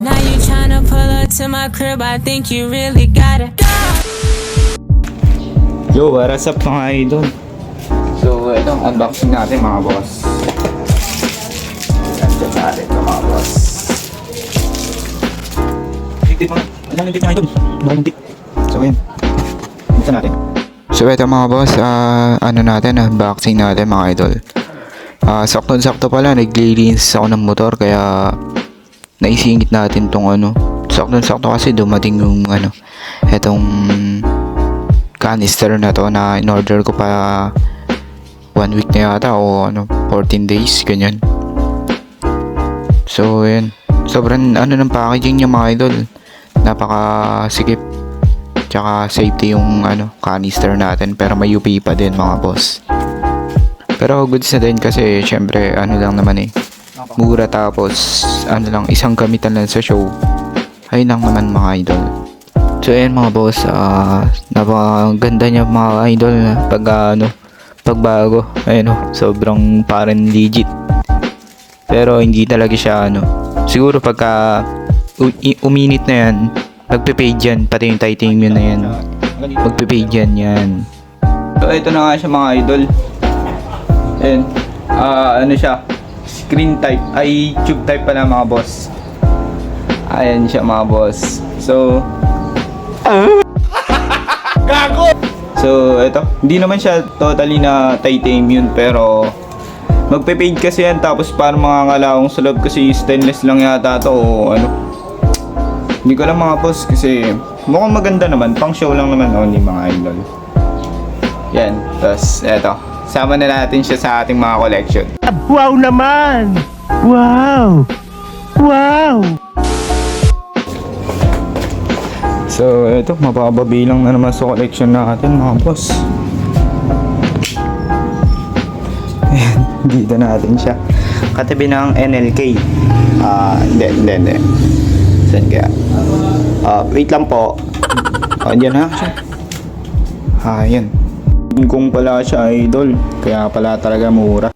Now you tryna pull up to my crib, I think you really gotta go. Yo, what's up mga idol? So, ito, unboxing natin mga boss. Nandiyan natin ito mga boss. Higit mga, alam hindi mga idol. Malamig. So, yun. Buksan natin. So, ito mga boss, ano natin, unboxing natin mga idol. Sakto-sakto pala, naglilinis ako ng motor, kaya naisingit natin tong ano. Sakto-sakto kasi dumating yung ano, etong canister na to na in-order ko pa 1 week na yata o ano, 14 days, ganyan. So, yun. Sobrang ano ng packaging niya mga idol. Napaka-sikip. Tsaka safety yung ano, canister natin. Pero may UP pa din mga boss. Pero goods na din kasi syempre ano lang naman mura, tapos ano lang, isang gamitan lang sa show. Ayun lang naman mga idol. So ayan mga boss, napakaganda niya mga idol pag pagbago. Ayun sobrang parang legit. Pero hindi talaga siya siguro pagka uminit na yan, magpe-fade yan, pati yung titanium na yan. Magpe-fade yan. So ito na nga siya mga idol. Ayan, ano siya, screen type, ay tube type pala mga boss. Ayan siya mga boss. So gago! So ito, hindi naman siya totally na titanium, pero magpe-fade kasi yan, tapos parang mga kalawang sa loob kasi stainless lang yata to o ano. Hindi ko lang mga boss kasi mukhang maganda naman, pang show lang naman only mga idol. Yan, tapos eto, sama na natin siya sa ating mga collection. Wow naman! Wow! Wow! So, ito, mapapabilang na naman sa collection natin mga boss. Ayan, dito natin siya. Katabi ng NLK. Hindi. Saan kaya? Wait lang po. Andyan na siya. Ayan. Kung pala siya idol, kaya pala talaga mura.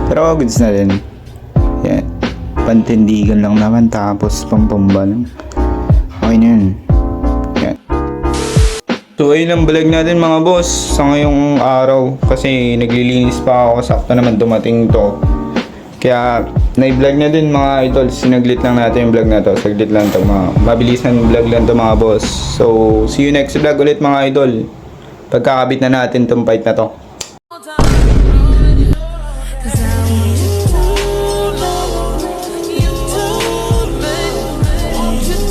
Pero goods na din. Yan. Pantindigan lang naman, tapos pampamba lang. Okay na yun. Yan. So ayun ang vlog natin mga boss sa ngayong araw, kasi naglilinis pa ako, sakto naman dumating to. Kaya na-vlog na din mga idol. Sinaglit lang natin yung vlog na to. Saglit lang to, mabilisan vlog lang to mga boss. So see you next vlog ulit mga idol, pagkakabit na natin tong fight na to.